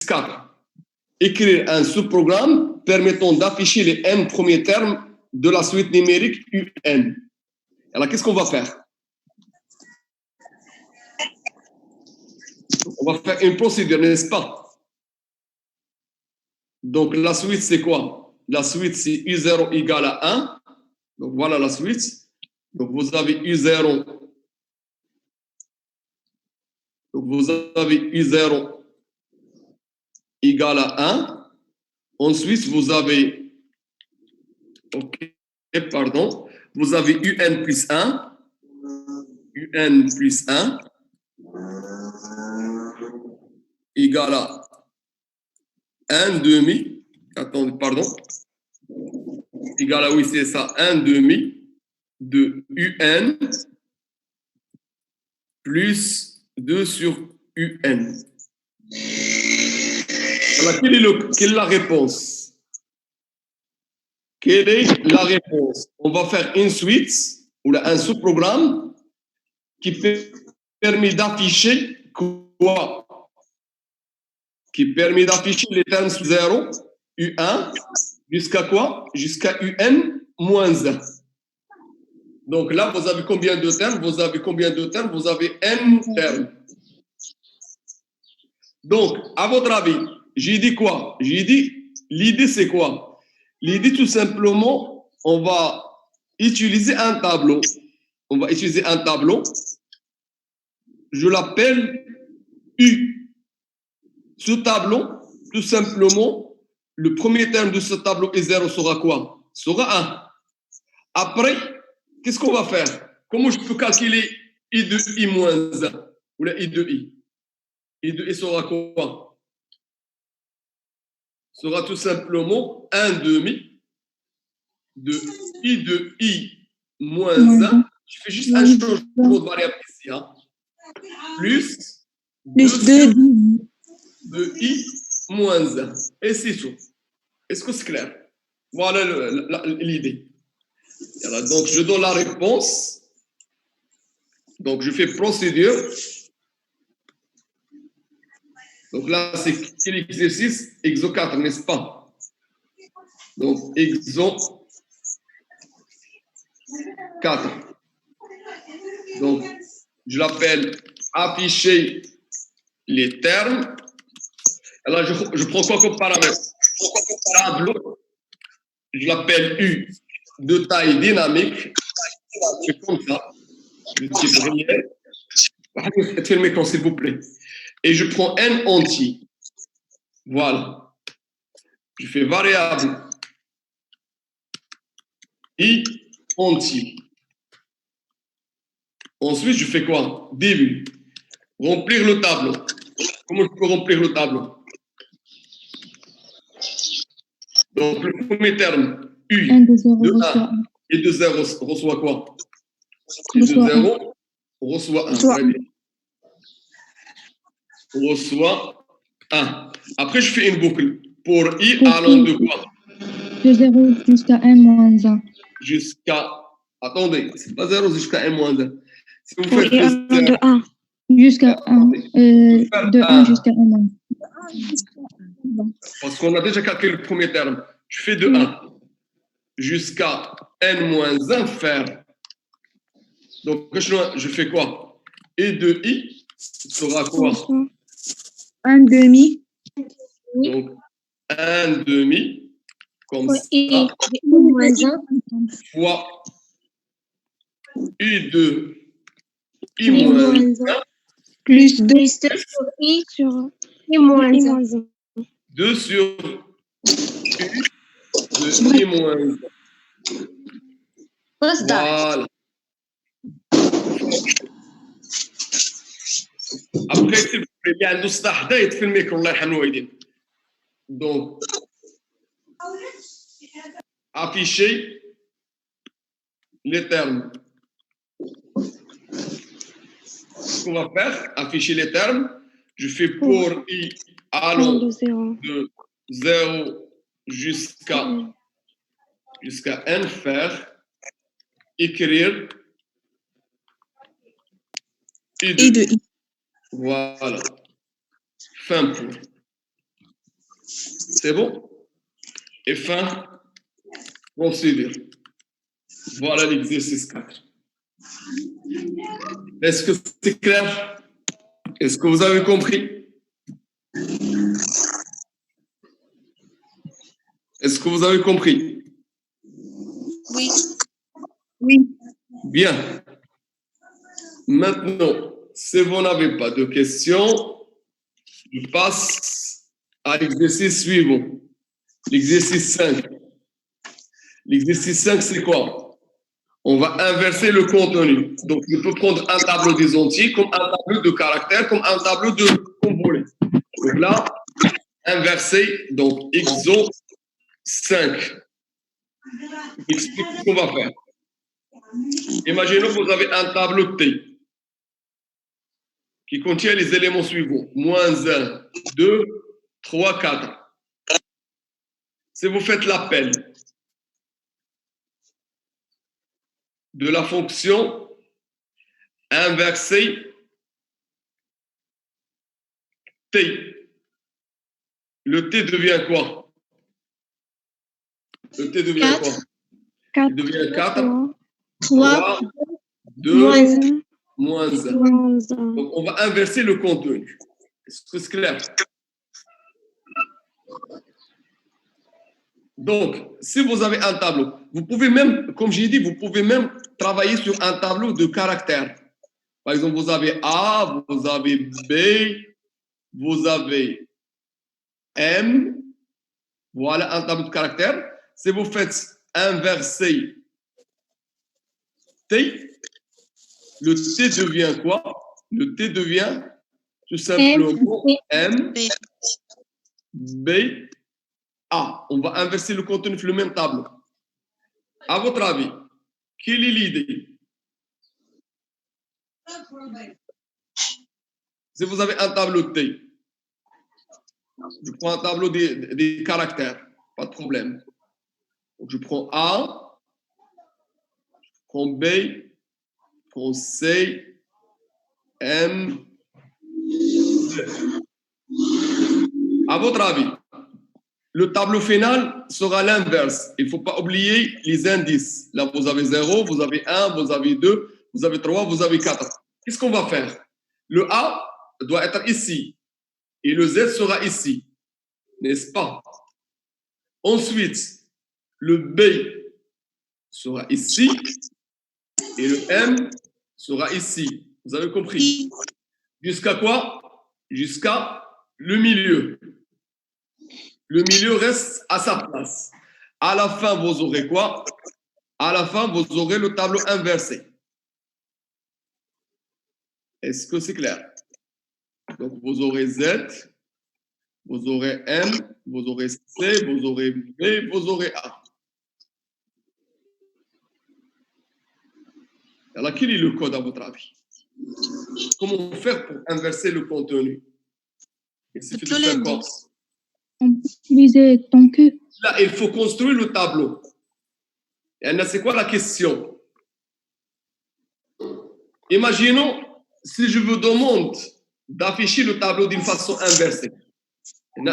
4. Écrire un sous-programme permettant d'afficher les n premiers termes de la suite numérique UN. Alors, qu'est-ce qu'on va faire? On va faire une procédure, n'est-ce pas? Donc, la suite, c'est quoi? La suite, c'est U0 égale à 1. Donc, voilà la suite. Donc, vous avez U0. Donc, vous avez U0 égale à 1. Ensuite, vous avez, pardon, vous avez UN plus 1. UN plus 1 égale à 1 demi. Attendez, pardon. Égale à, oui, c'est ça, 1 demi de UN plus 2 sur UN. Alors, quelle est la réponse? Quelle est la réponse? On va faire une suite ou un sous-programme qui permet d'afficher quoi? Qui permet d'afficher les termes sous 0, U1, jusqu'à quoi? Jusqu'à UN moins 1. Donc là, vous avez combien de termes? Vous avez combien de termes? Vous avez N termes. Donc, à votre avis, j'ai dit quoi? J'ai dit, l'idée c'est quoi? L'idée tout simplement, on va utiliser un tableau. On va utiliser un tableau. Je l'appelle U. Ce tableau, tout simplement, le premier terme de ce tableau est 0 sera quoi? Sera 1. Après, qu'est-ce qu'on va faire? Comment je peux calculer I de I moins 1 ou la I de I? I de I sera quoi? Sera tout simplement 1 demi de I de I moins 1. Je fais juste un changement de variable ici. Hein, plus 2 de I moins 1. Et c'est tout. Est-ce que c'est clair? Voilà l'idée. Donc, je donne la réponse. Donc, je fais procédure. Donc là, c'est quel exercice? Exo 4, n'est-ce pas? Donc, exo 4. Donc, je l'appelle afficher les termes. Alors, je prends quoi comme paramètre? Tableau. Je l'appelle U de taille dynamique. C'est comme ça. Le type réel. Faites le écran, s'il vous plaît. Et je prends N entier. Voilà. Je fais variable I entier. Ensuite, je fais quoi? Début. Remplir le tableau. Comment je peux remplir le tableau? Donc, le premier terme, U, de 1 et de 0 reçoit quoi? Et de 0 reçoit 1. Très bien. Reçoit 1. Après, je fais une boucle. Pour I allant de quoi? De 0 jusqu'à 1 moins 1. Jusqu'à... Attendez, c'est pas 0 jusqu'à 1 moins 1. Si vous faites de 1. Jusqu'à 1. De 1 jusqu'à 1 moins 1. Parce qu'on a déjà calculé le premier terme. Je fais de 1 jusqu'à n-1 faire. Donc, je fais quoi? Et de I sera quoi? 1 demi. Donc, 1 demi, comme ça, fois I de I moins 1, Plus 2 sur I sur I moins 1. 2 sur I de I moins 1. Voilà. Après, s'il vous plaît, il y a un dossier d'être filmé, Allah يرحم الوالدين. Donc, afficher les termes. Ce qu'on va faire, afficher les termes. Je fais pour I allant de 0 jusqu'à N faire, écrire I de I. Voilà. Fin pour. C'est bon? Et fin, procédure. Voilà l'exercice 4. Est-ce que c'est clair? Est-ce que vous avez compris? Est-ce que vous avez compris? Oui. Oui. Bien. Maintenant, si vous n'avez pas de questions, je passe à l'exercice suivant. L'exercice 5. L'exercice 5, c'est quoi? On va inverser le contenu. Donc, je peux prendre un tableau des entiers comme un tableau de caractères, comme un tableau de convolés. Donc là, inverser, donc exo 5. Explique ce qu'on va faire. Imaginons que vous avez un tableau T qui contient les éléments suivants. Moins 1, 2, 3, 4. Si vous faites l'appel de la fonction inverser T, le T devient quoi? Le T devient quoi? 4. Il devient 4, 3, 2, moins 1. Donc, on va inverser le contenu. Est-ce que c'est clair? Donc, si vous avez un tableau, vous pouvez même, comme j'ai dit, vous pouvez même travailler sur un tableau de caractères. Par exemple, vous avez A, vous avez B, vous avez M. Voilà un tableau de caractères. Si vous faites inverser T, le T devient quoi? Le T devient tout simplement M, B, A. On va inverser le contenu sur le même tableau. À votre avis, quelle est l'idée? Si vous avez un tableau T, je prends un tableau des caractères, pas de problème. Donc je prends A, je prends B, je prends C, M. À votre avis, le tableau final sera l'inverse. Il ne faut pas oublier les indices. Là, vous avez 0, vous avez 1, vous avez 2, vous avez 3, vous avez 4. Qu'est-ce qu'on va faire? Le A doit être ici et le Z sera ici, n'est-ce pas? Ensuite, le B sera ici et le M sera ici. Vous avez compris? Jusqu'à quoi? Jusqu'à le milieu. Le milieu reste à sa place. À la fin, vous aurez quoi? À la fin, vous aurez le tableau inversé. Est-ce que c'est clair? Donc, vous aurez Z, vous aurez M, vous aurez C, vous aurez B, vous aurez A. Alors, quel est le code à votre avis? Comment faire pour inverser le contenu? Il suffit de faire quoi? On peut utiliser ton que. Là, il faut construire le tableau. Et là, c'est quoi la question? Imaginons si je vous demande d'afficher le tableau d'une façon inversée.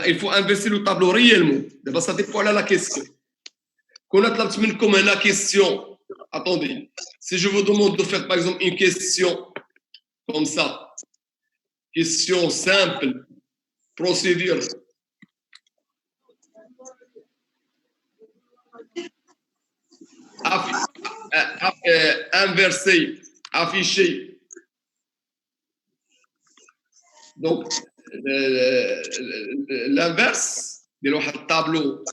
Il faut inverser le tableau réellement. Ça dépend de la question. Quand on a comme la question, attendez, si je vous demande de faire par exemple une question comme ça, question simple, procédure. Inverser, afficher. Donc, l'inverse, le tableau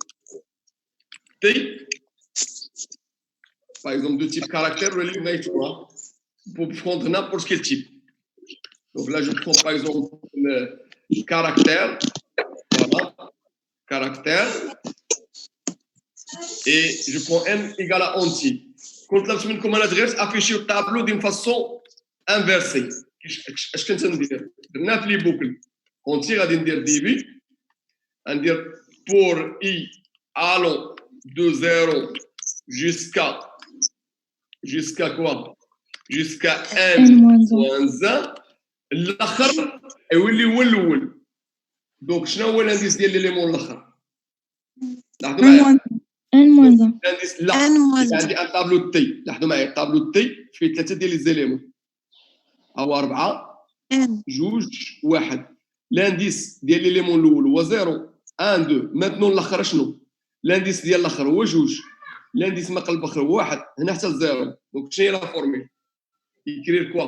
T, par exemple, de type caractère, pour prendre n'importe quel type. Donc là, je prends par exemple le caractère, voilà, caractère, et je prends n égale à entier. Quand la semaine comme l'adresse affiché au tableau d'une façon inversée. Qu'est-ce que ça veut dire? On les boucles. Entier à dire début, à dire pour i allant de 0 jusqu'à quoi? Jusqu'à n moins 1. الاخر يولي هو الاول. دونك شنو هو الانديس ديال ليليمون الاخر؟ لاحظوا معايا N moins 1. الانديس لا N moins إذا عندي ان تابلو تي لاحظوا معايا التابلو تي فيه ثلاثه ديال لي زيليمون هو 4 N. جوج واحد لانديس ديال ليليمون الاول هو 0 1 2 ماتنون الاخر شنو لانديس ديال الاخر هو جوج لانديس ما قلب اخر هو واحد هنا حتى الزيرو دونك شنو هي لا فورميل écrire quoi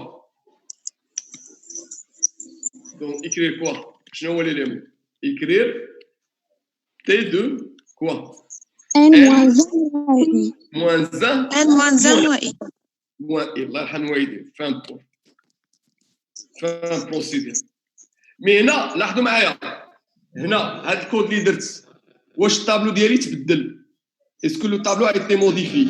donc écrire quoi شنو هو ليليمون écrire t de quoi N N moins 1 moins 1 N moins 1 moins I. moins I الله يرحم والديك فهم بور فهم بروسيدير مي هنا لاحظوا معايا هنا هاد الكود اللي درت واش الطابلو ديالي تبدل اسكو لو طابلو a été modifié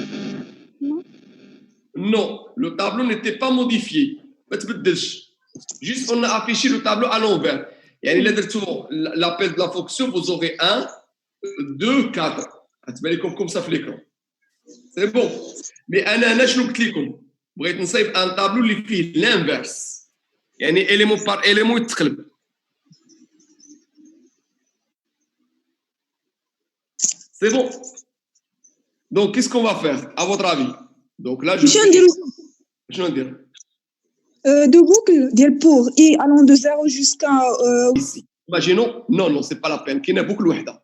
non le tableau n'était pas modifié ما تبدلش juste on a affiché le tableau à l'envers يعني الا درتو l'appel de la fonction vous aurez 1 2 4 غتبان لكم كوم ça في l'écran سي بون مي انا هنا شنو قلت لكم بغيت نصايب ان طابلو اللي فيه لانفيرس يعني اليمون بار اليمون يتقلب c'est bon donc qu'est-ce qu'on va faire à votre avis donc là je شنو ندير de boucle ديال pour i allant de 0 jusqu'à ici imaginons non c'est pas la peine كاينه بوكل وحده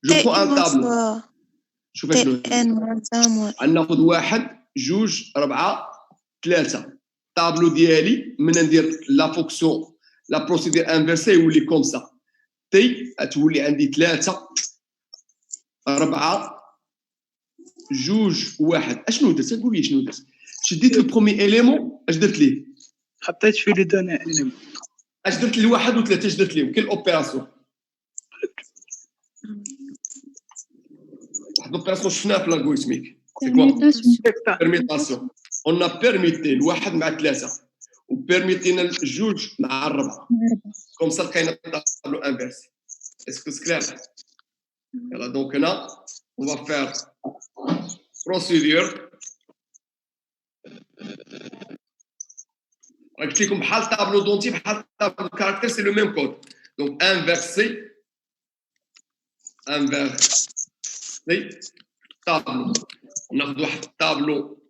je prends un tableau شوف شنو N moins 1 moins I. ناخذ 1 2 4 3 الطابلو ديالي من ندير لا فونكسيون لا بروسيدير انفيرسي يولي كوم سا تي تولي عندي 3 4 2 1 اشنو درت قول لي شنو درت شديت البرومي اليمون اش درت ليه حطيت فيه لي دوني اليمون اش درت لواحد وثلاثه اش درت لهم كاين اوبيراسيون واحد الاوبيراسيون شفناها في الالغوريثميك سي كوا permutation on a permuté الواحد مع ثلاثه وبيرميتينا الجوج مع الربعه كوم سا لقينا الطابلو انفيرسي اسكو سي كلير يلا دونك هنا on va faire procédure قلت لكم بحال طابلو دونتي بحال طابلو كاركتير سي لو ميم كود دونك انفيرسي طابلو ناخذ واحد الطابلو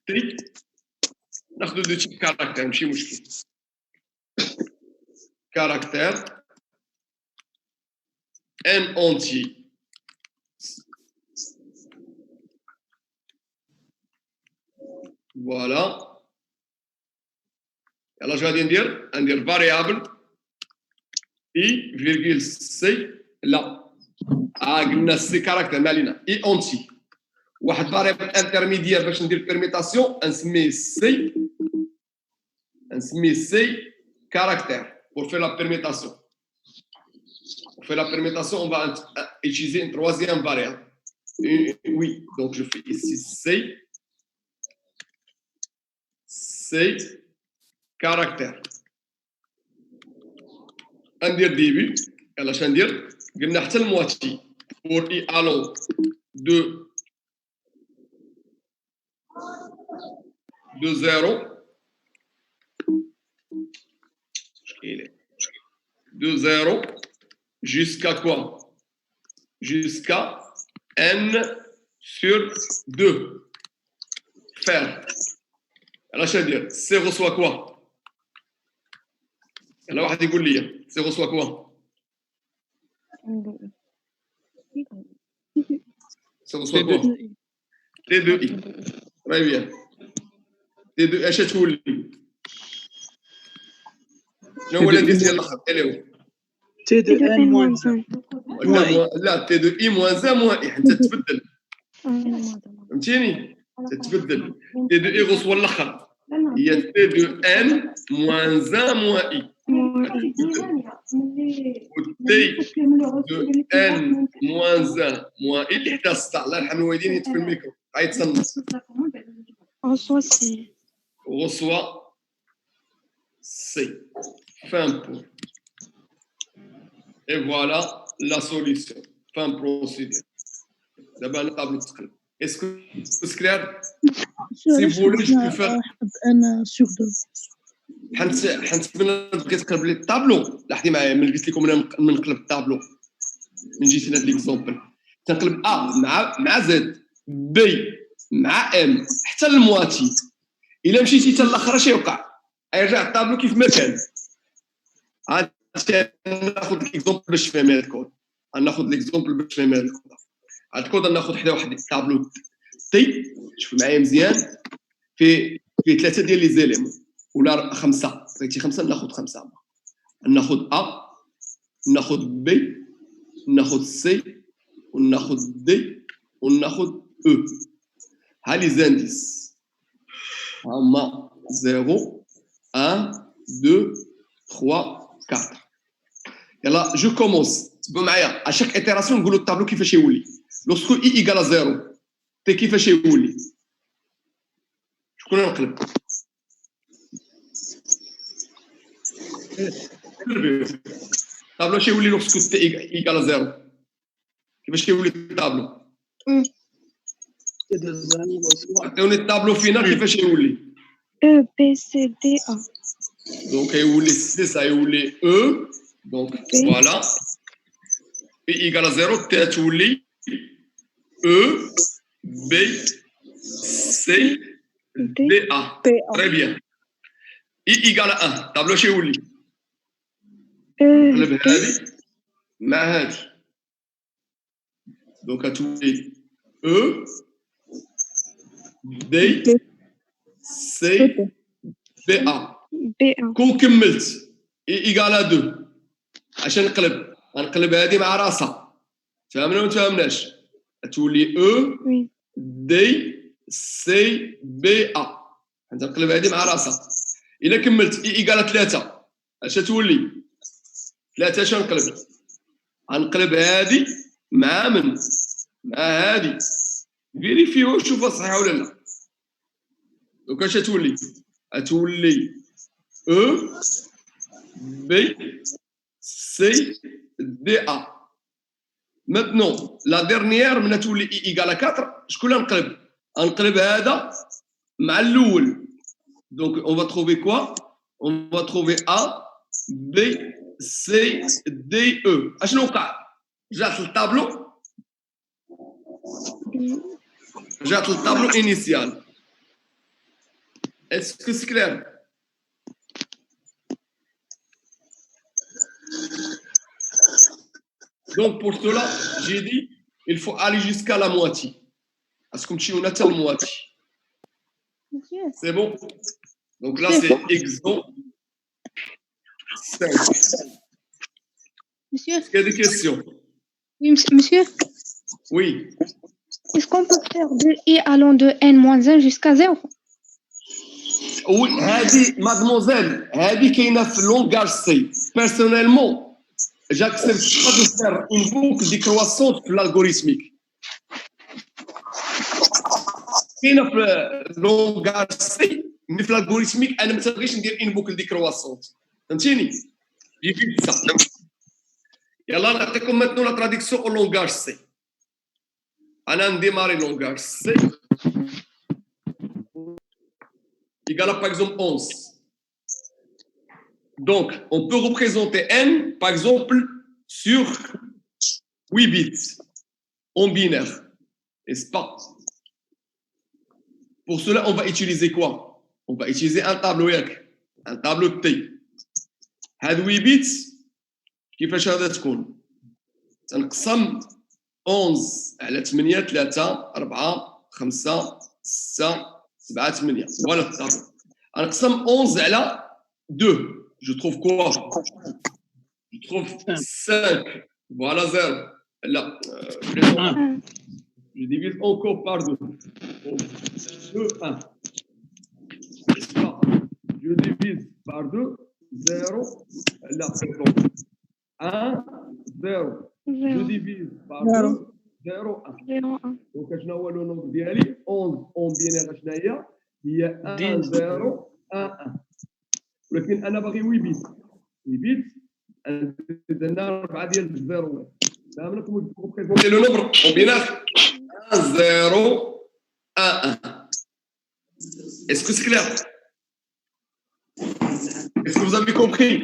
تي ناخذ دو تيب كاركتير ماشي مشكل كاركتير ان اونتي فوالا يلا شنو غادي ندير فاريابل اي فيرغول سي لا قلنا سي كاركتير ما علينا اي اونتي واحد فاريابل انترميديير باش ندير بيرميتاسيون نسميه سي كاركتير pour faire la permutation. Pour faire la permutation, on va utiliser une troisième variable. Oui, donc je fais ici c'est caractère. ندير début. يلا شنو ندير؟ قلنا حتى المواتي. Pour y allant de 0 de 0 jusqu'à quoi? Jusqu'à n sur 2. Faire. Alors, je vais dire, C reçoit quoi? Alors, on va dire, C reçoit quoi? C reçoit quoi? T2i. Très bien. T2i, اش تولي؟ شنو هو الذي ديال الاخر؟ الو تي دو ان موان لا تي دو اي موان زا موان اي حتى تتبدل فهمتيني تتبدل تي دو اي غوصوا الاخر هي تي دو ان موان زا موان اي تي دو ان موان زا موان اي اللي حدا 6 الله يرحم الوالدين يت في الميكرو عيط تنص غوصوا سي fin pour. Et voilà la solution. Fin procédure. D'abord, le tableau de script. Est-ce que c'est clair? Si vous voulez, je peux faire. انا sur 2 حنت بغيت نقلب لي الطابلو لاحظي معايا ملي قلت لكم انا نقلب الطابلو من جيت هاد ليكزومبل تنقلب A مع Z B مع M حتى للمواتي. إلا مشيتي حتى الاخر اش يوقع؟ يرجع الطابلو كيف ما كان. عاد ناخذ ليكزومبل باش تفهم هذا الكود. ناخذ ليكزومبل باش تفهم هذا الكود. هذا الكود ناخذ حدا واحد الطابلو تي، شوف معايا مزيان، فيه 3 ديال لي زيليمون ولا 5. بغيتي 5 ناخذ 5. ناخذ A ناخذ B ناخذ C وناخذ D وناخذ E. ها لي زانديس هما 0 1 2 3 4. يلا جو كومونس. تبعوا معايا اشاك ايتيراسيون نقولوا الطابلو كيفاش يولي. لوسكو اي ايكال 0 تي كيفاش يولي؟ شكون نقلب؟ الطابلو اش يولي لوسكو تي ايكال 0؟ كيفاش كيولي الطابلو؟ عطيوني الطابلو فينا كيفاش يولي؟ E, B, C, D, A. دونك يولي سي سا يولي او. دونك فوالا اي ايكال 0 تي تولي او بي سي دي ا. تري بيان. اي ايكال 1 طابلو اش يولي؟ نقلب هذه مع هذه. دونك تولي او دي سي بي ا. B, A. كون كملت اي ايكال 2 اش نقلب؟ غنقلب هذه مع راسها. فهمنا ولا فهمناش؟ تولي او Oui. دي سي بي ا. نقلب هذه مع راسها. الا كملت اي ايكال 3 اش تولي؟ 3 اش نقلب؟ غنقلب هذه مع من؟ مع هذه. فيريفيو شوفها صحيحه ولا لا. دونك اش تولي؟ تولي او بي سي دي ا. Maintenant, la dernière من تولي اي ايكال 4 شكون نقلب؟ غنقلب هذا مع الاول. Donc on va trouver quoi? On va trouver A B C D E. اشنو وقع؟ رجعت للطابلو، رجعت للطابلو انيسيال. Est-ce que c'est clair? Donc pour cela, j'ai dit, il faut aller jusqu'à la moitié. Est-ce que tu as la moitié? C'est bon? Donc là, c'est exemple 5. Monsieur, Est-ce qu'il y a des questions? oui, monsieur, Oui. Est-ce qu'on peut faire de I allant de N-1 jusqu'à 0? Oui, هذه mademoiselle, هذه كاينه في لونغاج سي. Personnellement, j'accepte pas de faire une boucle décroissante في l'algorithmique. كاينه في لونغاج سي مي في l'algorithmique انا ما تبغيش ندير une boucle décroissante. فهمتيني؟ يفيد ça. يلا نعطيكم maintenant la traduction au langage C. أنا نديماري langage C. Égal à par exemple 11. Donc, on peut représenter n, par exemple, sur 8 bits en binaire. N'est-ce pas? Pour cela, on va utiliser quoi? On va utiliser un tableau YAC, un tableau T. هاد 8 bits كيفاش هذا تكون؟ تنقسم 11 على 8 3 4 5 6 7 8. Voilà le tableau. نقسم 11 على 2. Je trouve quoi? Je trouve 5. Voilà 0. Là, je divise encore par 2. 2, 1. Je divise par 2. 0. Là, 1, 0. Je divise par 2. 0, 1. 0, 1. Donc, شنو هو لو نومبر ديالي 11 اون بينير شنو هي 1 0 1 1. ولكن انا باغي 8 بيت 8 بيت نزيد لنا 4 ديال الزيروات. فهمتكم بريزونتي لو نومبر اون بينير 1 0 1 1. Est-ce que c'est clair? Est-ce que vous avez compris?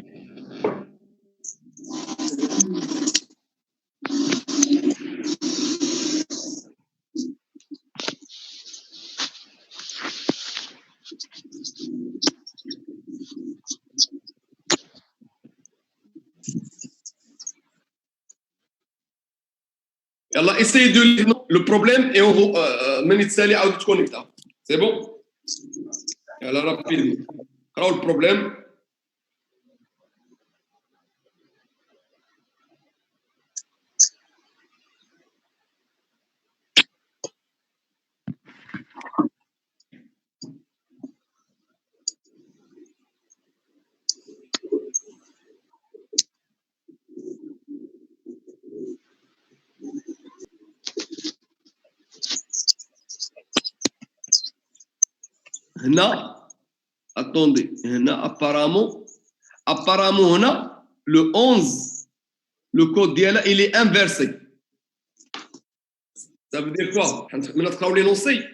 Yallah, essayez de lire le problème et on va aller à connecter. C'est bon? Yallah, rapidement. Alors, le problème. Là, attendez, apparemment, là, le 11, le code d'IALA, il est inversé. Ça veut dire quoi? On a travaillé l'énoncé.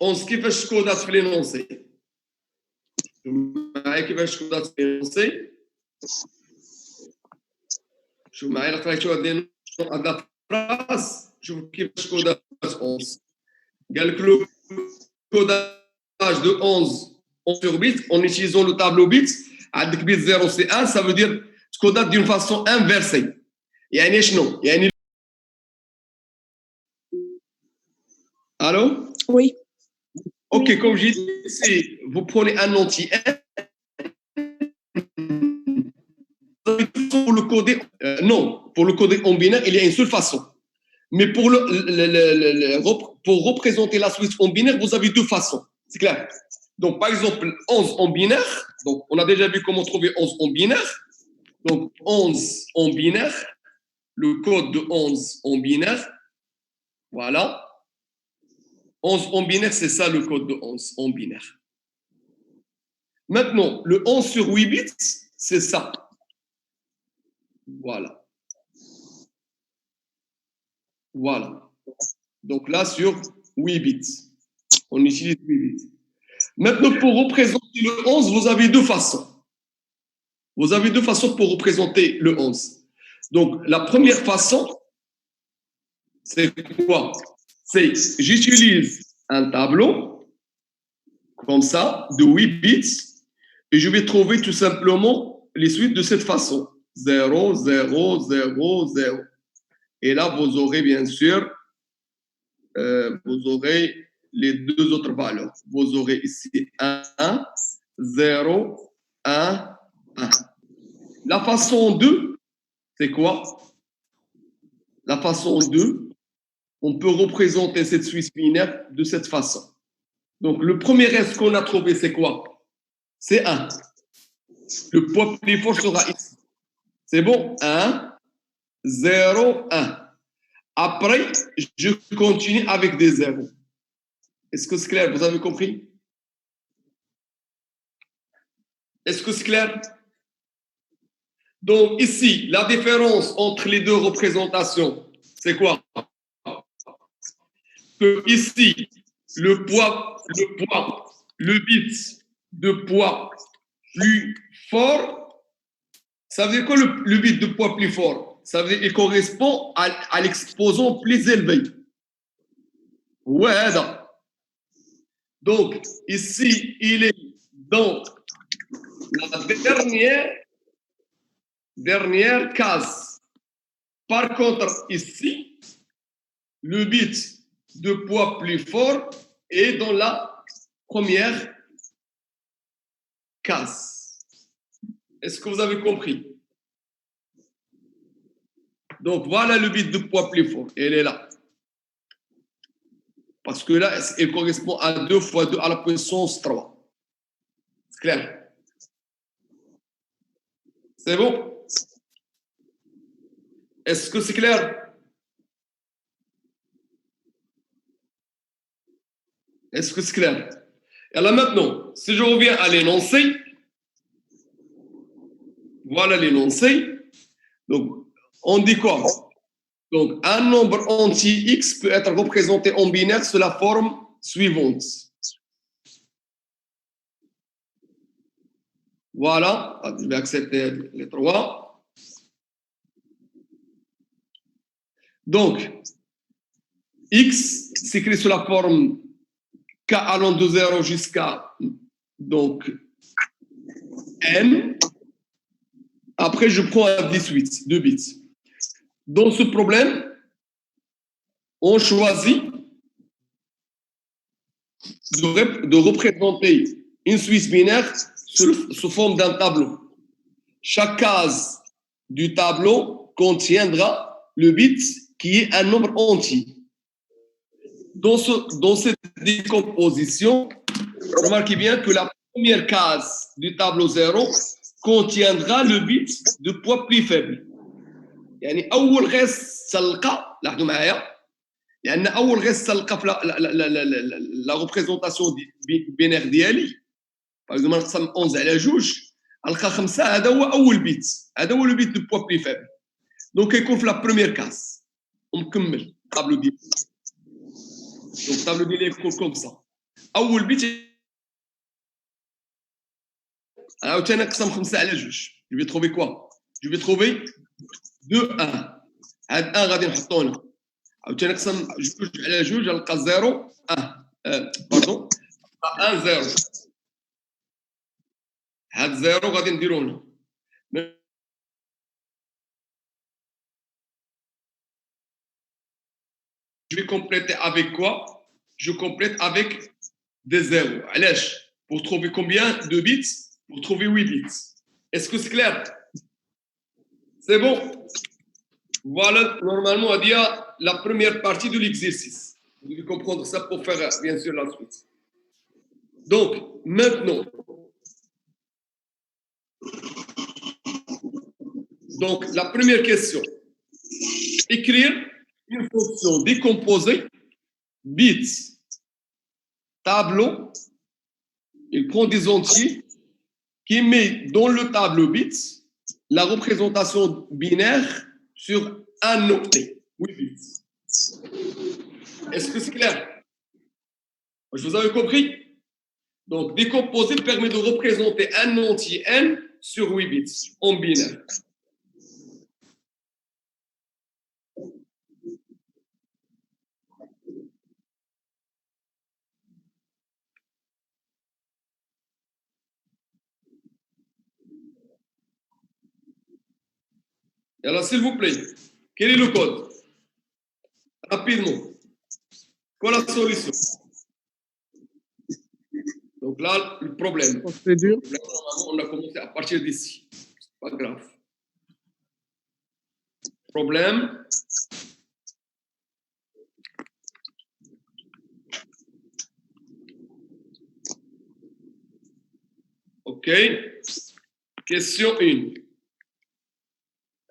11, qui fait ce code à l'énoncé? Qui fait ce code à l'énoncé? Je vais la phrase. Je vais qui fait ce code à 11. Le codage de 11 sur bits, en utilisant le tableau bits, avec bit 0 c'est 1, ça veut dire codage d'une façon inversée. يعني شنو؟ يعني Allô? Oui. Ok, comme j'ai dit, vous prenez un entier pour le coder. Non, pour le coder en binaire, il y a une seule façon. Mais pour, pour représenter la suite en binaire, vous avez deux façons. C'est clair. Donc, par exemple, 11 en binaire. Donc, on a déjà vu comment trouver 11 en binaire. Donc, 11 en binaire. Le code de 11 en binaire. Voilà. 11 en binaire, c'est ça le code de 11 en binaire. Maintenant, le 11 sur 8 bits, c'est ça. Voilà. Voilà. Donc là, sur 8 bits. On utilise 8 bits. Maintenant, pour représenter le 11, vous avez deux façons. Vous avez deux façons pour représenter le 11. Donc, la première façon, c'est quoi? C'est j'utilise un tableau, comme ça, de 8 bits, et je vais trouver tout simplement les suites de cette façon. 0, 0, 0, 0. Et là, vous aurez bien sûr, vous aurez les deux autres valeurs. Vous aurez ici 1, 0, 1, 1. La façon 2, c'est quoi? La façon 2, on peut représenter cette suite binaire de cette façon. Donc, le premier reste qu'on a trouvé, c'est quoi? C'est 1. Le poids plus fort sera ici. C'est bon? 1, 0, 1. Après, je continue avec des zéros. Est-ce que c'est clair? Vous avez compris? Est-ce que c'est clair? Donc, ici, la différence entre les deux représentations, c'est quoi? Que ici, le bit de poids plus fort, ça veut dire quoi le bit de poids plus fort? Ça veut dire qu'il correspond à l'exposant plus élevé. Ouais, non. Donc, ici, il est dans la dernière case. Par contre, ici, le bit de poids plus fort est dans la première case. Est-ce que vous avez compris? Donc, voilà le bit de poids plus fort. Elle est là. Parce que là, elle correspond à 2 fois 2 à la puissance 3. C'est clair? C'est bon? Est-ce que c'est clair? Est-ce que c'est clair? Et là maintenant, si je reviens à l'énoncé, voilà l'énoncé. Donc, on dit quoi? Donc, un nombre entier x peut être représenté en binaire sous la forme suivante. Voilà, je vais accepter les 3. Donc, x s'écrit sous la forme k allant de 0 jusqu'à donc n. Après, je prends un 18, 2 bits. Dans ce problème, on choisit de représenter une suisse binaire sous forme d'un tableau. Chaque case du tableau contiendra le bit qui est un nombre entier. Dans cette décomposition, remarquez bien que la première case du tableau 0 contiendra le bit de poids plus faible. يعني أول غير تلقى لاحظوا معايا لأن أول غير تلقى في لا ريبريزونطاسيون بينير ديالي باغ اكزومبل نقسم 11 على 2 نلقى 5 هذا هو أول بيت هذا هو لو بيت دو بوا بلي فابل دونك يكون في لا بروميير كاس ونكمل الطابلو ديالي دونك الطابلو ديالي يكون كوم سا أول بيت عاوتاني نقسم 5 على 2 جو في تروفي كوا جو في تروفي 2 1 هاد 1 غادي نحطو هنا عاوتاني نقسم 2 على 2 نلقى 0 1 باردون 1 0 هاد 0 غادي نديرو هنا je vais compléter avec quoi? Je complète avec des zéros. Allez, pour trouver combien de bits? Pour trouver 8 bits. Est-ce que c'est clair? C'est bon? Voilà, normalement, on dit la première partie de l'exercice. Vous devez comprendre ça pour faire, bien sûr, la suite. Donc, maintenant, la première question. Écrire une fonction décomposée, bits, tableau, il prend des entiers qui met dans le tableau bits la représentation binaire sur un octet. Oui, bits. Est-ce que c'est clair? Je vous avais compris? Donc, décomposer permet de représenter un entier n sur 8 bits en binaire. Alors, s'il vous plaît, quel est le code? Rapidement. Quelle est la solution? Donc là, le problème. Procédure. On a commencé à partir d'ici. C'est pas grave. Problème. OK. Question 1.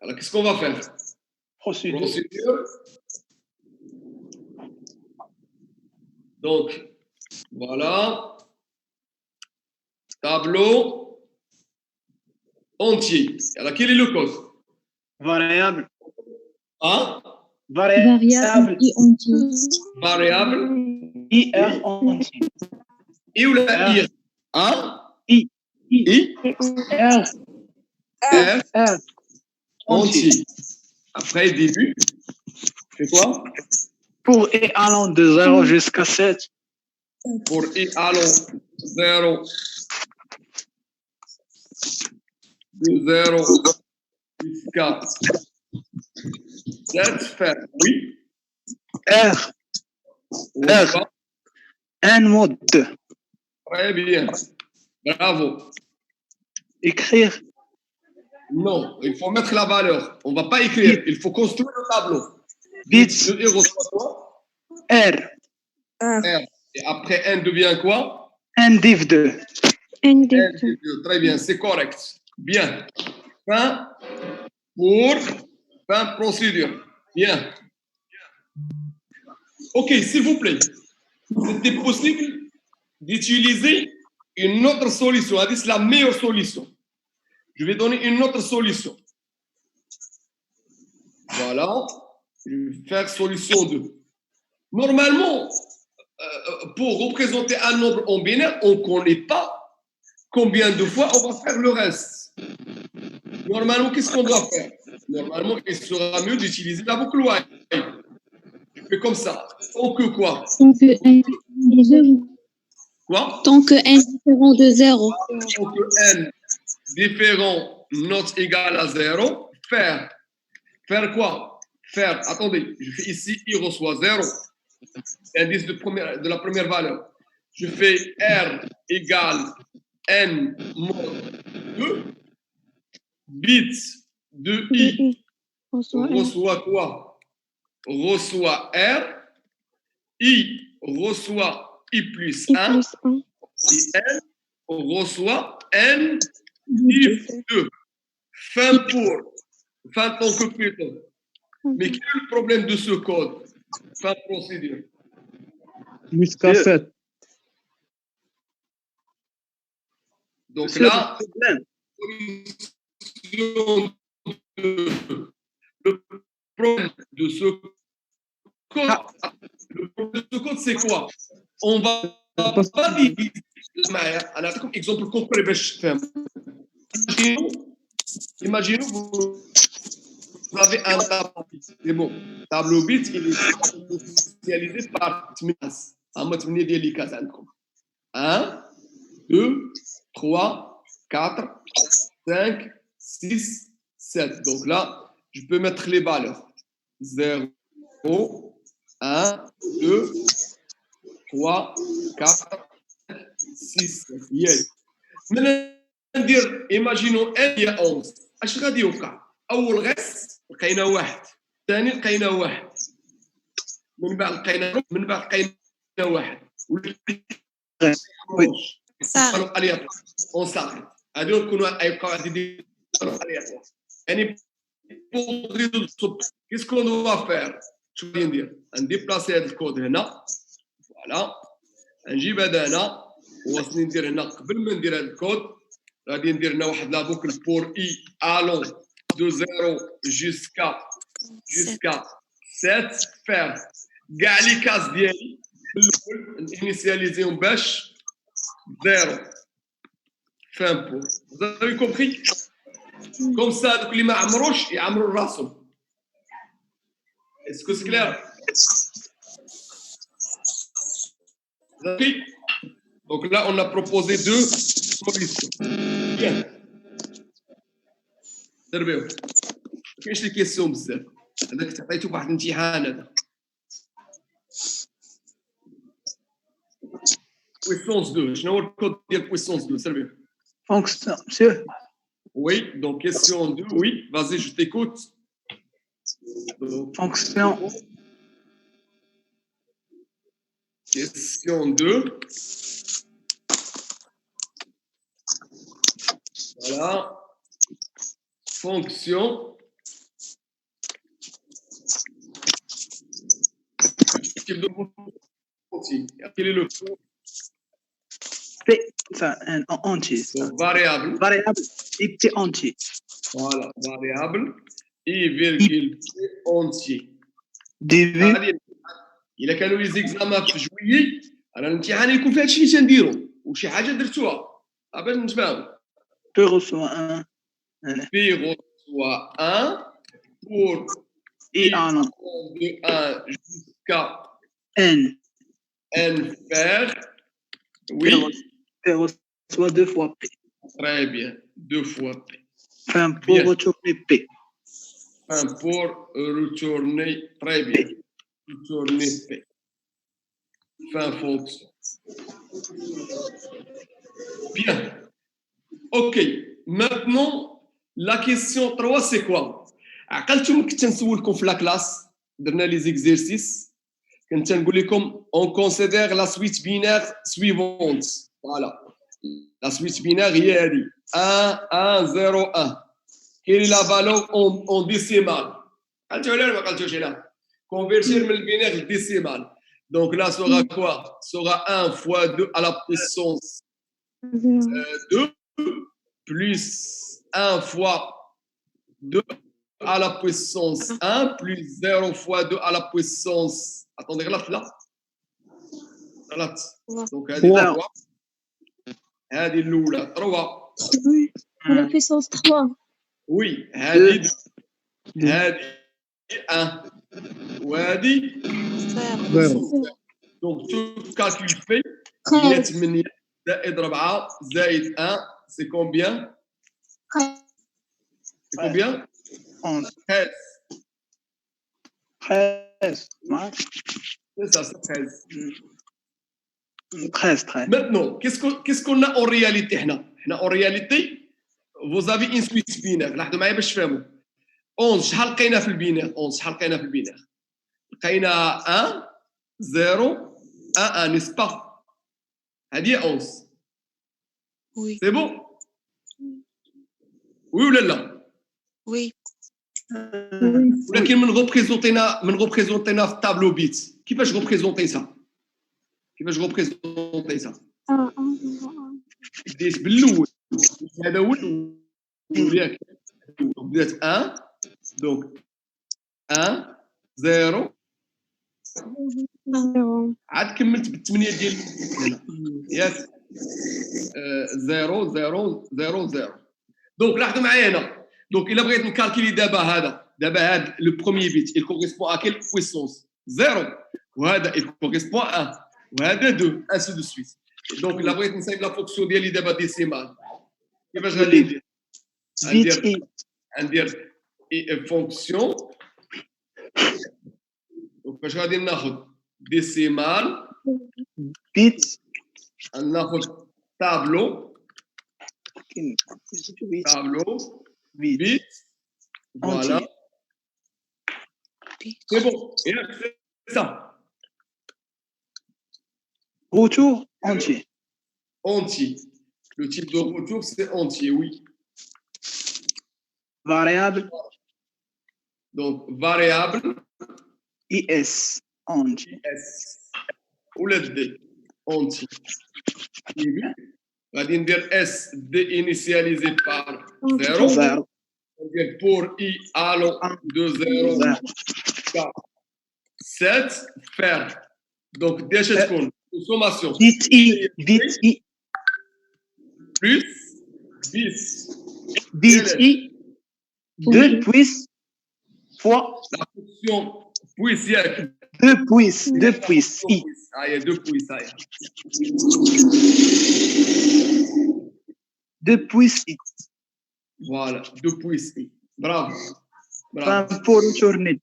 Alors, qu'est-ce qu'on va faire? Procédure. Donc, voilà. Tableau entier. Alors, quel est le code? Variable. Hein? Variable I entier. Variable. IR entier. I ou la IR? Hein? I. R. R. R. Entier. Après, début. C'est quoi? Pour I allant de 0 jusqu'à 7. Pour I allant 0. De 0 jusqu'à 7. Faire oui. R. R. N mode 2. Très bien. Bravo. Écrire. Non, il faut mettre la valeur. On ne va pas écrire. Il faut construire le tableau. Bits. Le héros soit quoi? R. R. Et après N devient quoi? N div 2. N N div 2. Très bien, c'est correct. Bien. Fin pour fin procédure. Bien. OK, s'il vous plaît. C'était possible d'utiliser une autre solution. C'est la meilleure solution. Je vais donner une autre solution. Voilà. Je vais faire solution 2. Normalement, pour représenter un nombre en binaire, on ne connaît pas combien de fois on va faire le reste. Normalement, qu'est-ce qu'on doit faire? Normalement, il sera mieux d'utiliser la boucle while. Je fais comme ça. Tant que quoi? Tant que n différent de 0. Quoi? Tant que n différent de 0. Tant que n différent not égal à 0, faire quoi? faire, attendez, je fais ici, I reçoit 0, indice de la première valeur. Je fais R égale N mod 2, bits de I reçoit quoi? Reçoit R, I reçoit I plus 1, et N reçoit N if 2. Fin tant que Python. Mais quel est le problème de ce code? Fin de procédure. Jusqu'à 7. Donc C'est là, le problème. le problème de ce code, c'est quoi? On va pas diviser. أنا أعطيكم exemple concret باش تفهموا. Imaginons vous avez un tableau. C'est bon. Tableau bit, il est initialisé par 8 cases. 1, 2, 3, 4, 5, 6, 7. Donc là, je peux mettre les valeurs. 0, 1, 2, 3, 4, 6, 7. Yes. Maintenant, imaginons n هي 11. اش غادي يوقع؟ اول غس لقينا واحد، ثاني لقينا واحد، من بعد لقينا واحد، صح. اون صاغي هادو يكونوا يبقاو عندي الياطوار. يعني بور ريزولف كيسكو دوا فير شنو غادي ندير؟ نديبلاسي هذا الكود هنا، فوالا، نجيب هذا هنا وصلي ندير هنا قبل ما ندير هذا الكود غادي ندير هنا واحد لا بوكل بور اي الون دو 0 جوسكا 7 فير كاع لي كاز ديالي الاول انيسياليزيهم باش 0 fin pour. Vous avez compris? Comme ça, donc les ma'amrouch et amrou rasoum. Est-ce que c'est clair? Vous avez compris? Donc là, on a proposé 2 solutions. Bien. تربيو. كاينش لي كيسيون بزاف. هذاك تعطيتو واحد الامتحان هذا. Puissance 2. شنو هو الكود ديال puissance 2 تربيو؟ Fonction, monsieur. Oui, donc question 2, oui, vas-y, je t'écoute. Fonction. Question 2. Voilà. Fonction. Quel est le fond? P, enfin, un entier. Donc, variable. Variable et P entier. Voilà, variable et virgule P entier. Début. إلا كانوا لي زيكزامان في جويي راه الامتحان يكون فيه هادشي اللي تنديرو وشي حاجة درتوها باش نتفاهمو. P reçoit 1. P reçoit 1 pour Et allant de 1 jusqu'à N. N faire. Oui. P reçoit 2 fois P. Très bien. 2 fois P. Fin pour retourner P. Fin pour retourner. Très bien. Retourner P. Fin fonction. Bien. Ok. Maintenant, la question 3, c'est quoi? عقلتم كنت نسولكم في لا كلاس درنا لي زيكزيرسيس كنت نقول لكم on considère la suite binaire suivante. Voilà. La suite binaire هي هذه 1 1 0 1. Quelle est la valeur en décimale? قلتوا ولا ما قلتوش هنا؟ Convertir من البينير للديسيمال. Donc là sera quoi? Sera 1 fois 2 à la puissance 2 plus 1 fois 2 à la puissance 1 plus 0 fois 2 à la puissance. Attendez, là. Donc, هذه الأولى 3. À la puissance 3. Oui, هذه 1 وهذه 0. Donc, tout calcul fait, il est 8 زائد 4 زائد 1, c'est combien? C'est combien? 11. 13. 13. Ouais. C'est ça, c'est 13. 13, 13. Maintenant, qu'est-ce qu'on a en réalité en réalité, vous avez une suite binaire. لاحظوا معايا باش تفهموا. 11 شحال لقينا في البينير؟ 11 شحال لقينا في البينير؟ لقينا 1 0 1 1 n'est-ce pas؟ هذه 11. Oui. C'est bon؟ Oui ولا لا؟ Oui. ولكن من ريبريزونتينا في التابلو بيت كيفاش ريبريزونتي سا؟ كيفاش ريبريزونتي سا؟ بديت بالاول هذا هو الاول ياك بدات 1 دونك 1 0 عاد كملت بالثمانيه ديال هنا ياك 0 0 0 0 دونك لاحظوا معايا هنا دونك الا بغيت نكالكيلي دابا هذا لو بروميير بيت il correspond à quelle puissance 0 وهذا il correspond à 1 وهذا 2 ainsi de suite دونك الا بغيت نصايب لا فونكسيون ديالي دابا ديسيمال كيفاش غادي ندير ندير فونكسيون دونك فاش غادي ناخذ ديسيمال بيت ناخذ تابلو بيت voilà c'est bon c'est ça Retour entier. entier le type de retour c'est entier oui Variable donc variable IS entier. S ولا D entier غادي ندير S déinitialisé par 0 0. pour I allant de 0 jusqu'à 7 faire donc déjà تكون consommation Bit I. Bit I. plus 10 Bit I. 2 puisse fois la fonction puisse ياك 2 puisse. 2 puisse I. ah il y a 2 puisse ah 2 puisse I. voilà 2 puisse I bravo Enfin, pour retourner.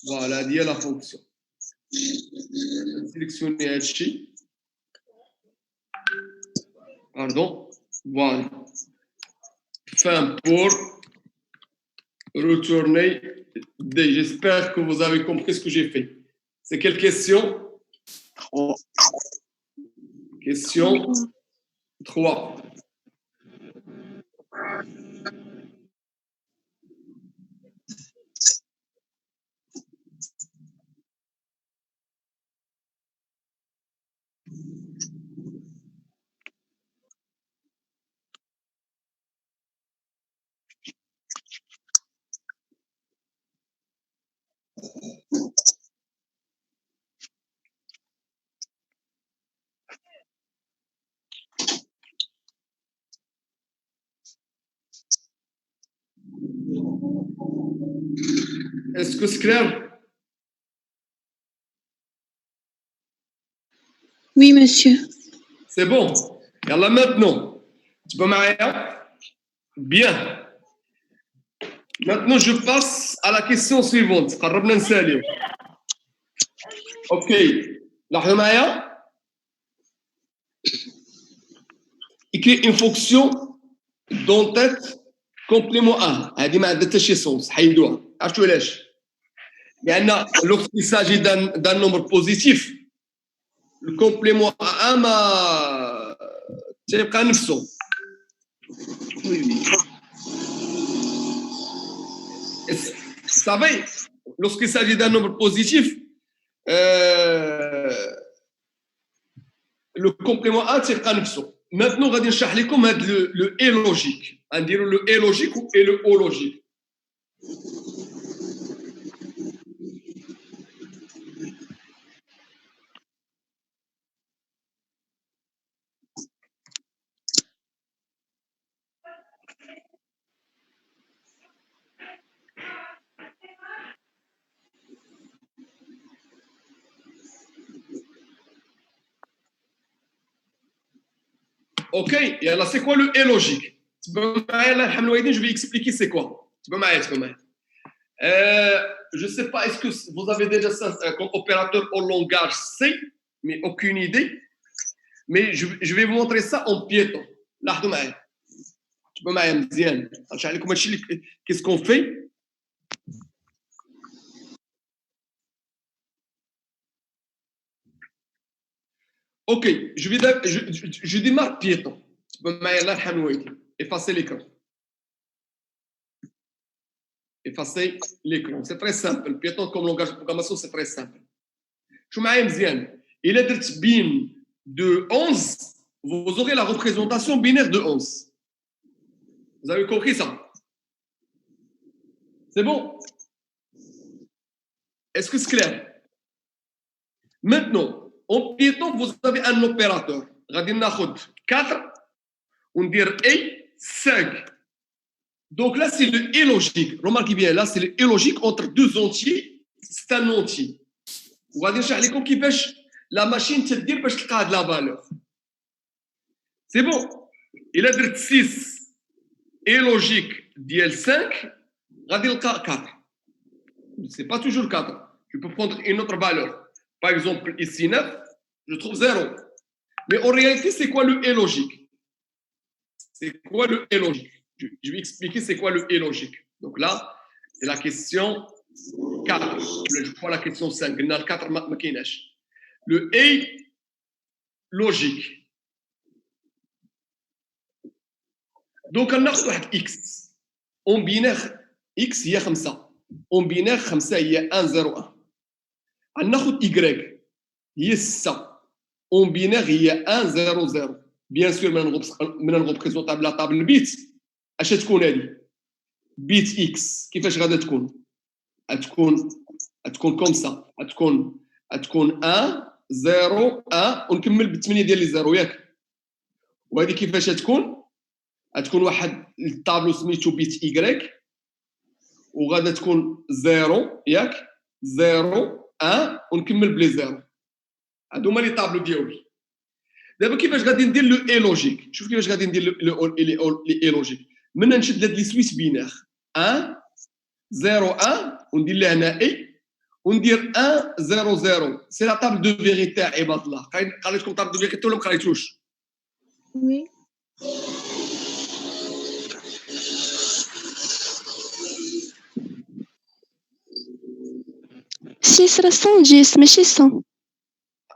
voilà هذه هي la fonction sélectionner هادشي pardon voilà fin pour retourner D. J'espère que vous avez compris ce que j'ai fait. C'est quelle question? 3. Question 3. Est-ce que c'est clair? Oui, monsieur. C'est bon. Yallah maintenant. Tu peux m'arrêter? Bien. Maintenant, je passe à la question suivante. قربنا نساليو. Ok. لاحظوا معايا. Écris une fonction dont tête complément 1. هذه ما عندها حتى شي سونس حيدوها. عرفتوا علاش؟ لأن lorsqu'il s'agit d'un nombre positif, le complément à 1 ما تيبقى نفسه. Oui, oui. Vous savez, lorsqu'il s'agit d'un nombre positif, le complément A تيبقى نفسه. Maintenant, غادي نشرح لكم هذا le et logique. غنديروا le et logique et le o logique. Ok, et alors c'est quoi le et logique? Je vais expliquer c'est quoi. Je ne sais pas, est-ce que vous avez déjà ça comme opérateur au langage C, mais aucune idée. Mais je vais vous montrer ça en piéton. لاحظوا معايا. تبقوا معايا مزيان. نشرح لكم هادشي اللي qu'est-ce qu'on fait. Ok, je démarre piéton. Effacez l'écran. Effacez l'écran. C'est très simple. Python comme langage de programmation, c'est très simple. Je m'aime. Il est bin de 11, vous aurez la représentation binaire de 11. Vous avez compris ça? C'est bon? Est-ce que c'est clair? Maintenant, en Python, vous avez un opérateur. غادي ناخذ 4 وندير A 5. Donc là, c'est le et logique. Remarquez bien, là, c'est le et logique entre deux entiers. C'est un entier. وغادي نشرح لكم كيفاش la machine تدير باش تلقى هاد la valeur. C'est bon. Il a درت 6 et logique ديال 5 غادي نلقى 4. C'est pas toujours 4. Je peux prendre une autre valeur. Par exemple, ici 9, je trouve 0. Mais en réalité, c'est quoi le et logique? C'est quoi le et logique? Je vais expliquer c'est quoi le et logique. Donc là, c'est la question 4. Je prends la question 5. Le 4, le et logique. Donc, on a x. En binaire, x, il y a 5. En binaire, 5, il y a 1, 0, 1. On a y. Il y a 6. En binaire, il y a 1, 0, 0. Bien sûr, maintenant, représentable la table bit. اش تكون هذه بيت اكس كيفاش غادا تكون كوم سا تكون 1 0 1 ونكمل بالثمانيه ديال لي زيرو ياك وهذه كيفاش تكون واحد الطابلو سميتو بيت ايكغيك وغادا تكون 0 ياك 0 1 ونكمل بلي زيرو هادو هما لي طابلو ديالي دابا كيفاش غادي ندير لو اي لوجيك شوف كيفاش غادي ندير لو اي لوجيك من نشد هاد لي سويس بينير 1 0 1 وندير له هنا اي وندير 1 0 0 سي لا طابل دو فيغيتي عباد الله قريتكم طابل دو فيغيتي ولا ما قريتوش؟ وي سيس راه 110 ماشي 100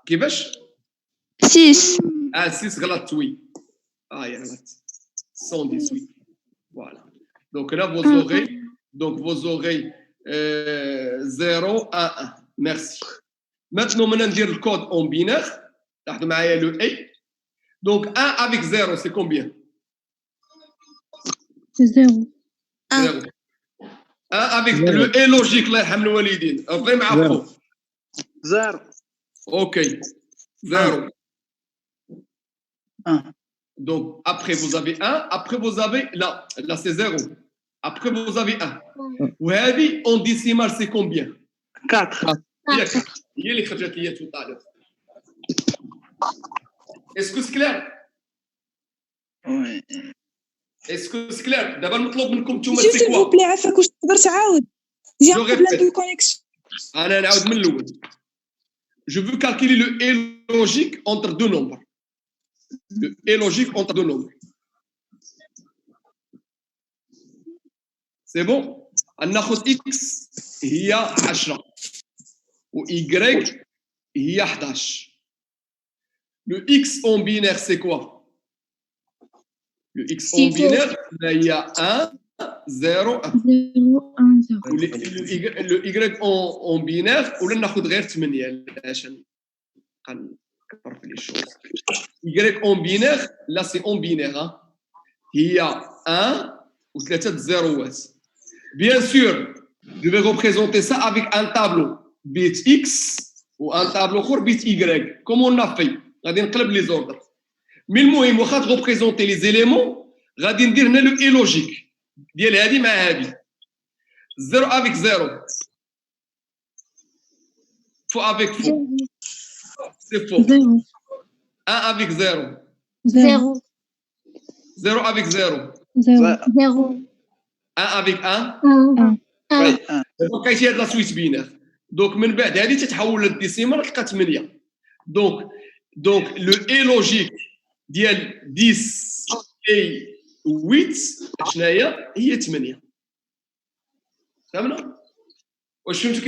كيفاش؟ 6 6 غلط وي يا غلط 110 وي voilà donc là vous aurez 0 1 1 merci maintenant maintenant ندير le code en binaire لاحظوا معايا le a donc 1 avec 0 c'est combien? 0 0 1 avec le a logique الله يرحم الوالدين فين عرفوا 0 ok 0 1 Donc, après, vous avez 1. Après, vous avez... Là c'est 0. Après, vous avez 1. وهذه en décimale, c'est combien? 4 هي اللي خرجت لي tout à l'heure. Est-ce que c'est clair? Oui. Est-ce que c'est clair? دابا المطلوب منكم نتوما s'il سي vous كوا؟ plaît عافاك واش تقدر تعاود جي Je ان بروبليم répète. دو كونيكسيون أنا نعاود من الأول. Je veux calculer le et logique entre deux nombres. Le et logique entre deux nombres. C'est bon? ناخذ x هي 10 و y هي 11. Le x en binaire, c'est quoi? Le x en binaire, là, il y a 1, 0, 1. 0 1 0 Le y en binaire, ou là, ناخذ غير 8 عشان نكبر في les choses. Y en binaire, là, c'est en binaire. Hein. Il y a 1 ou 3 zéroات. Bien sûr, je vais représenter ça avec un tableau bit x ou un tableau bit y. Comme on a fait. غادي نقلب les ordres. Mais المهم واخا représenter les éléments, غادي ندير هنا le et logique. ديال هذه مع هذه. 0 avec 0. Faux avec faux. C'est faux. 0 1 avec 0. 0 0 avec 0. 0 0 1 avec 1. 1 دونك كاين هاد لا سويت بينار دونك من بعد هذه تتحول للديسيمال تلقى 8 دونك لو اي لوجيك ديال 10 اي 8 شناهي هي 8 فهمنا واش فهمتوا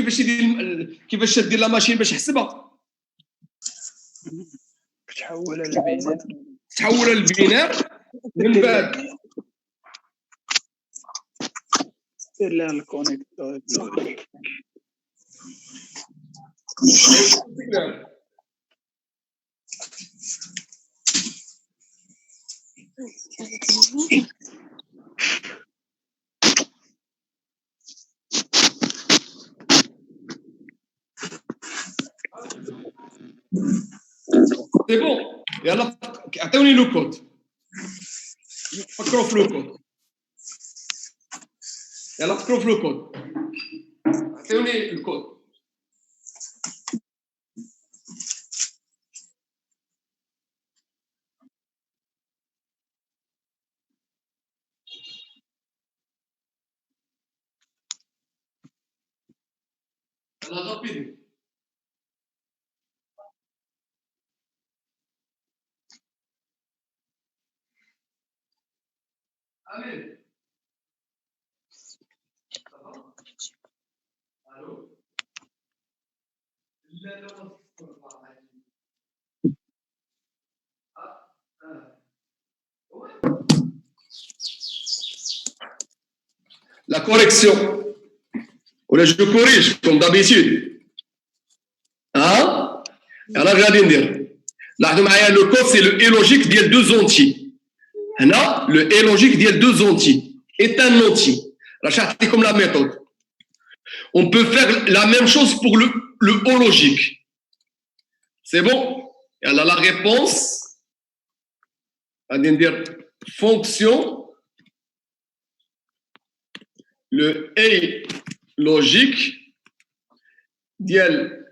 كيفاش تدير لا ماشين باش يحسبها تحولها للبينار من بعد دير لها الكونيكتور سي بون يلا عطيوني لو كود فكروا في لو كود يلا فكروا في لو كود عطيوني الكود يلا رابيدو Allez. Ça va? Allô? La correction. Ou je corrige comme d'habitude. Hein? Alors, regardez dire. Là, le code, c'est le et logique d'il y a deux entiers. Là, le et logique d'il y a deux entiers. Est un entier. Là, c'est comme la méthode. On peut faire la même chose pour le O logique. C'est bon? Et alors, la réponse, on va dire fonction, le et logique d'il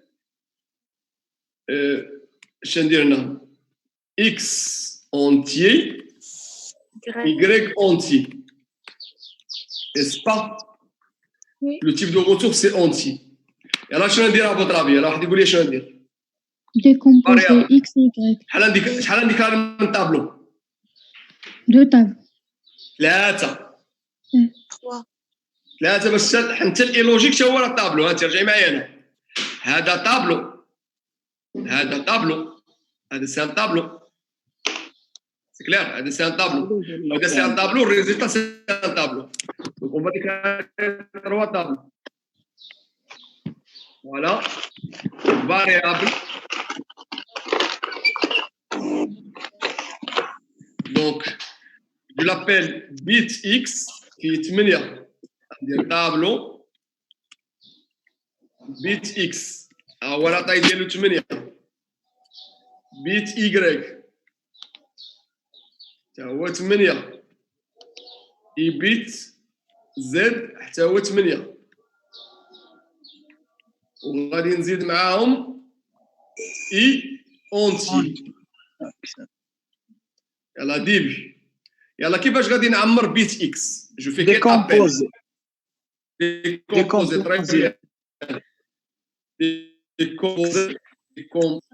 x entier, y entier. N'est-ce pas? Oui. Le type de retour, c'est entier. Et là, je vais dire à votre avis. Alors, je vais vous dire. Décomposer x, y. شحال عندك من طابلو؟ 2 tables. ثلاثة باش حتى الاي لوجيك حتى هو راه طابلو ها ترجعي معايا انا هذا طابلو هذا سي ان طابلو سي كلير هذا سي ان طابلو هذا سي ان طابلو الريزلتا سي ان طابلو دونك اون فا 3 طابلو فوالا variable donc je l'appelle bit x qui est 8 ديال طابلو بيت اكس هو العطاي ديالو 8 بيت ايكغيك حتى هو 8 اي بيت زد حتى هو 8 وغادي نزيد معاهم اي اونتي يلا ديبي يلا كيفاش غادي نعمر بيت اكس جو في كيل ابل décomposer, très bien.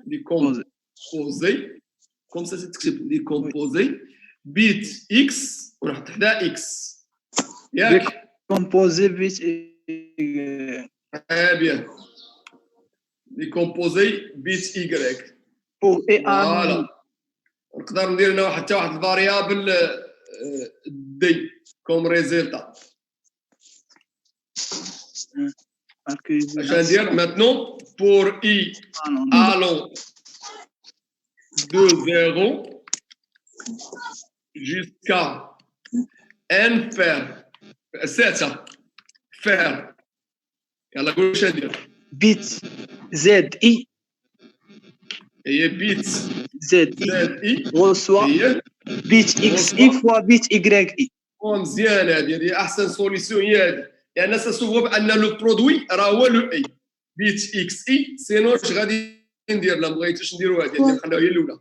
Décomposer, comme ça c'est écrit, décomposer, bit x, on a x. Décomposer bit Très bien. Décomposer bit y. Pour et voilà. نقدر ندير هنا حتى واحد الفاريابل دي كوم ريزلتا. Je vais dire maintenant pour i allant de 0 jusqu'à n faire. يلا قول شنو ندير bit z i هي بيت z i reçoit bit x i fois bit y i مزيان هذه احسن سوليسيون هي هذه لان ساسوفو بان لو برودوي راه هو لو اي بيت اكس اي سينو اش غادي ندير لا بغيتوش نديرو هذه نخليوها هي الاولى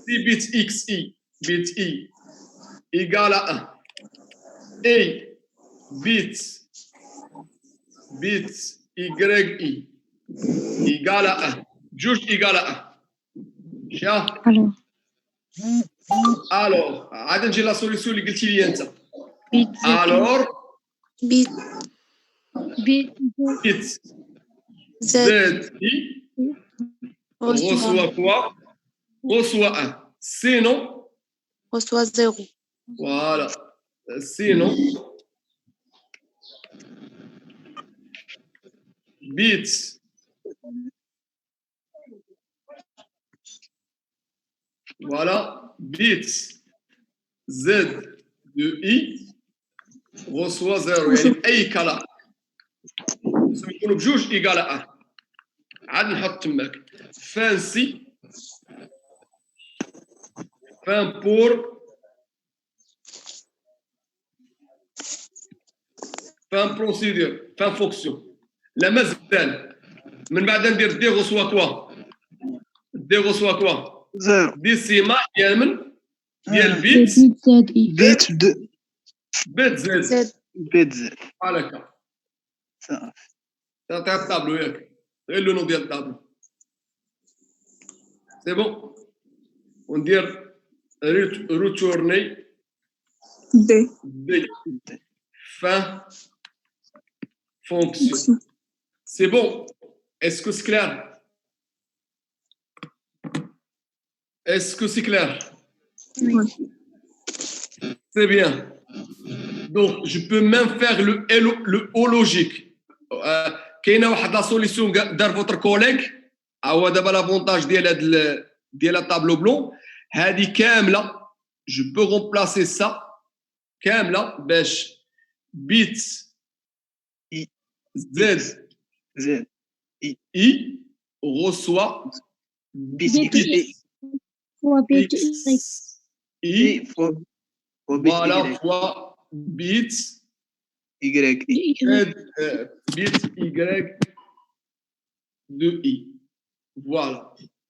سي بيت اكس اي بيت اي ايكال 1 اي بيت bits y égale à 1. Juge égale à 1. Chia. Alors, عاد نجي لا سوليسيون اللي قلتي لي انت. Alors, bit bits Z i reçoit quoi? Reçoit 1. Sinon, reçoit 0. voilà. Sinon, bits. Voilà. Bits Z de I reçoit 0. يعني أي كلام. يكونوا بجوج إيكال 1. عاد نحط تماك. Fin si. Fin pour. Fin procédure. Fin fonction. لا مازال. من بعد ندير دي reçoit quoi? دي reçoit quoi? زيرو. ديسيما ديال من؟ ديال بيت بيت دو. بيت زد. بيت زد. بحال هكا. صافي. تعطيها الطابلو ياك. غير لو نو ديال الطابلو. سي بون. وندير retourner D. fin fonction. C'est bon. Est-ce que c'est clair? Est-ce que c'est clair? Oui. C'est bien. Donc, je peux même faire le O logique. كاينه واحد لا سوليسيون دار فوتر كوليك هو دابا لافونتاج ديال الطابلو بلون هذه كامله جو بو رومبلاسي سا كامله باش بيت زد زد اي reçoit بيت اكس اي اي فوا voilà fois bit Y bit Y de I. Voilà.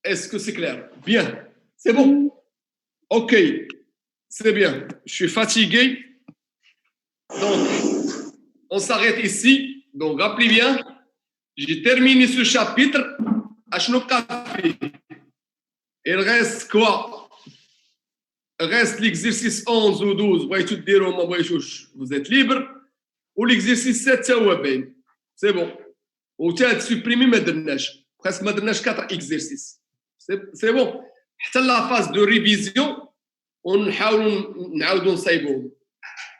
Est-ce que c'est clair? Bien. C'est bon. Ok. C'est bien. Je suis fatigué. Donc, on s'arrête ici. Donc, rappelez bien, j'ai terminé ce chapitre. Il reste quoi? Il reste l'exercice 11 ou 12. Vous êtes libre. Ou l'exercice 7 c'est bon. Ou tu as supprimé ma dernière. Presque ma dernière 4 exercices. C'est bon. Dans la phase de révision, on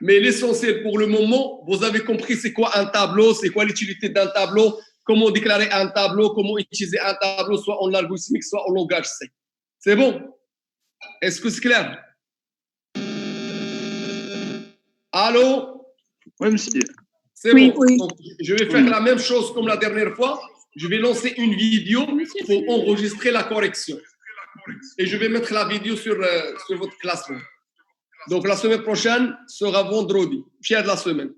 mais l'essentiel pour le moment, vous avez compris c'est quoi un tableau, c'est quoi l'utilité d'un tableau, comment déclarer un tableau, comment utiliser un tableau, soit en algorithmique, soit en langage C. C'est bon? Est-ce que c'est clair? Allô? Oui, monsieur. C'est Oui, bon. oui. Donc, je vais faire la même chose comme la dernière fois. Je vais lancer une vidéo pour enregistrer la correction. Et je vais mettre la vidéo sur votre classement. Donc, la semaine prochaine sera vendredi. Fier de la semaine.